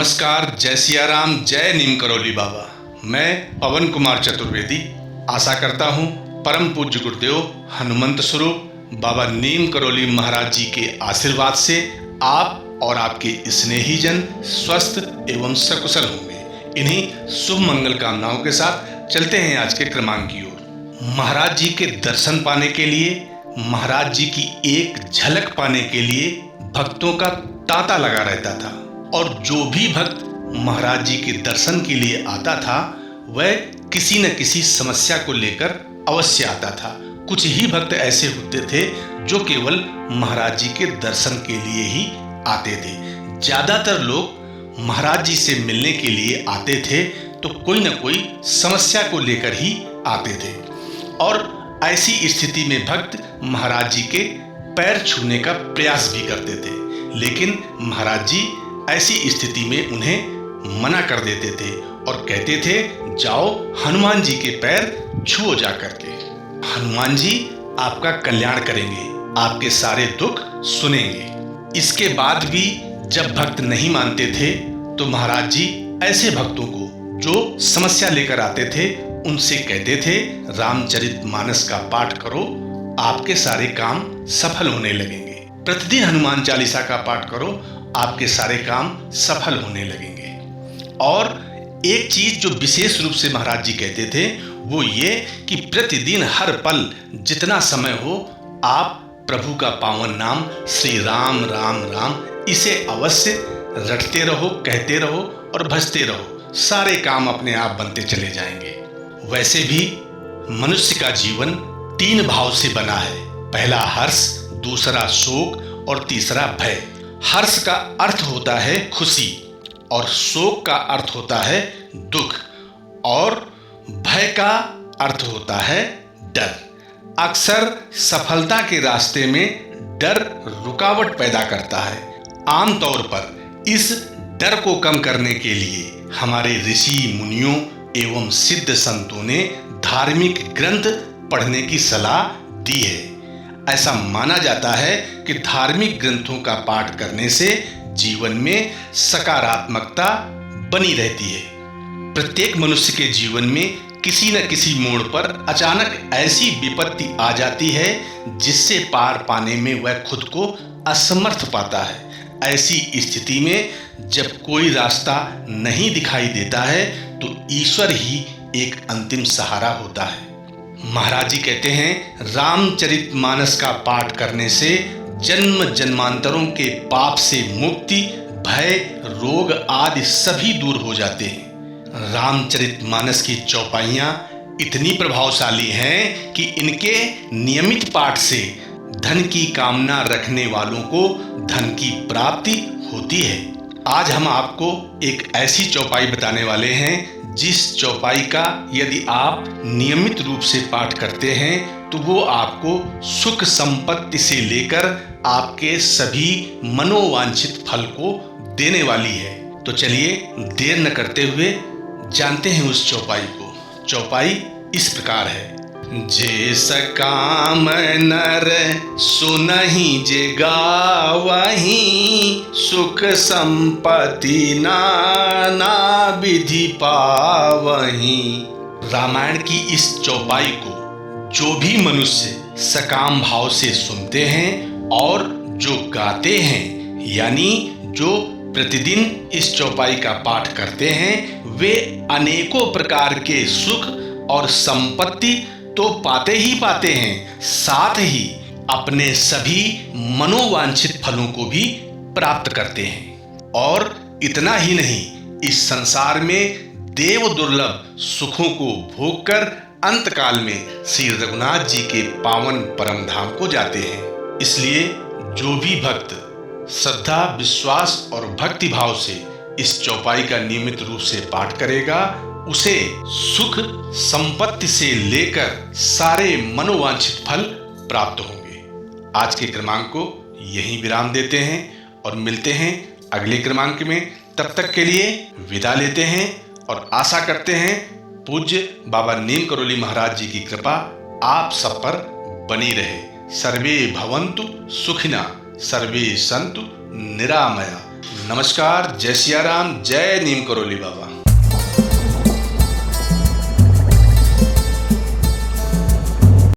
नमस्कार, जय सिया राम, जय नीम करौली बाबा। मैं पवन कुमार चतुर्वेदी आशा करता हूँ परम पूज्य गुरुदेव हनुमंत स्वरूप बाबा नीम करौली महाराज जी के आशीर्वाद से आप और आपके स्नेहीजन स्वस्थ एवं सकुशल होंगे। इन्हीं शुभ मंगल कामनाओं के साथ चलते हैं आज के क्रमांक की ओर। महाराज जी के दर्शन पाने के लिए, महाराज जी की एक झलक पाने के लिए भक्तों का तांता लगा रहता था और जो भी भक्त महाराज जी के दर्शन के लिए आता था वह किसी न किसी समस्या को लेकर अवश्य आता था। कुछ ही भक्त ऐसे होते थे जो केवल महाराज जी के दर्शन के लिए ही आते थे। ज्यादातर लोग महाराज जी से मिलने के लिए आते थे तो कोई न कोई समस्या को लेकर ही आते थे और ऐसी स्थिति में भक्त महाराज जी के पैर छूने का प्रयास भी करते थे, लेकिन महाराज जी ऐसी स्थिति में उन्हें मना कर देते थे और कहते थे, जाओ हनुमान जी के पैर छुओ जा करके। हनुमान जी आपका कल्याण करेंगे, आपके सारे दुख सुनेंगे। इसके बाद भी जब भक्त नहीं मानते थे तो महाराज जी ऐसे भक्तों को जो समस्या लेकर आते थे उनसे कहते थे, रामचरितमानस का पाठ करो, आपके सारे काम सफल होने लगेंगे। प्रतिदिन हनुमान चालीसा का पाठ करो, आपके सारे काम सफल होने लगेंगे। और एक चीज जो विशेष रूप से महाराज जी कहते थे वो ये कि प्रतिदिन हर पल जितना समय हो आप प्रभु का पावन नाम श्री राम राम राम इसे अवश्य रटते रहो, कहते रहो और भजते रहो, सारे काम अपने आप बनते चले जाएंगे। वैसे भी मनुष्य का जीवन 3 भाव से बना है, पहला हर्ष, दूसरा शोक और तीसरा भय। हर्ष का अर्थ होता है खुशी और शोक का अर्थ होता है दुख और भय का अर्थ होता है डर। अक्सर सफलता के रास्ते में डर रुकावट पैदा करता है। आमतौर पर इस डर को कम करने के लिए हमारे ऋषि मुनियों एवं सिद्ध संतों ने धार्मिक ग्रंथ पढ़ने की सलाह दी है। ऐसा माना जाता है कि धार्मिक ग्रंथों का पाठ करने से जीवन में सकारात्मकता बनी रहती है। प्रत्येक मनुष्य के जीवन में किसी न किसी मोड़ पर अचानक ऐसी विपत्ति आ जाती है जिससे पार पाने में वह खुद को असमर्थ पाता है। ऐसी स्थिति में जब कोई रास्ता नहीं दिखाई देता है तो ईश्वर ही एक अंतिम सहारा होता है। महाराज जी कहते हैं, रामचरितमानस का पाठ करने से जन्म जन्मांतरों के पाप से मुक्ति, भय, रोग आदि सभी दूर हो जाते हैं। रामचरितमानस की चौपाइयां इतनी प्रभावशाली हैं कि इनके नियमित पाठ से धन की कामना रखने वालों को धन की प्राप्ति होती है। आज हम आपको एक ऐसी चौपाई बताने वाले हैं जिस चौपाई का यदि आप नियमित रूप से पाठ करते हैं तो वो आपको सुख संपत्ति से लेकर आपके सभी मनोवांछित फल को देने वाली है। तो चलिए देर न करते हुए जानते हैं उस चौपाई को। चौपाई इस प्रकार है, जे सकाम नर सुनहि जे गावहि, सुख संपत्ति नाना विधि पावहि। रामायण की इस चौपाई को जो भी मनुष्य सकाम भाव से सुनते हैं और जो गाते हैं, यानी जो प्रतिदिन इस चौपाई का पाठ करते हैं, वे अनेकों प्रकार के सुख और संपत्ति तो पाते ही पाते हैं, साथ ही अपने सभी मनोवांछित फलों को भी प्राप्त करते हैं। और इतना ही नहीं, इस संसार में देव दुर्लभ सुखों को भोगकर अंतकाल में श्री रघुनाथ जी के पावन परम धाम को जाते हैं। इसलिए जो भी भक्त श्रद्धा, विश्वास और भक्ति भाव से इस चौपाई का नियमित रूप से पाठ करेगा, उसे सुख संपत्ति से लेकर सारे मनोवांछित फल प्राप्त होंगे। आज के क्रमांक को यहीं विराम देते हैं और मिलते हैं अगले क्रमांक में। तब तक के लिए विदा लेते हैं और आशा करते हैं पूज्य बाबा नीम करौली महाराज जी की कृपा आप सब पर बनी रहे। सर्वे भवन्तु सुखिना, सर्वे सन्तु निरामया। नमस्कार, जय सिया राम, जय नीम करोली बाबा।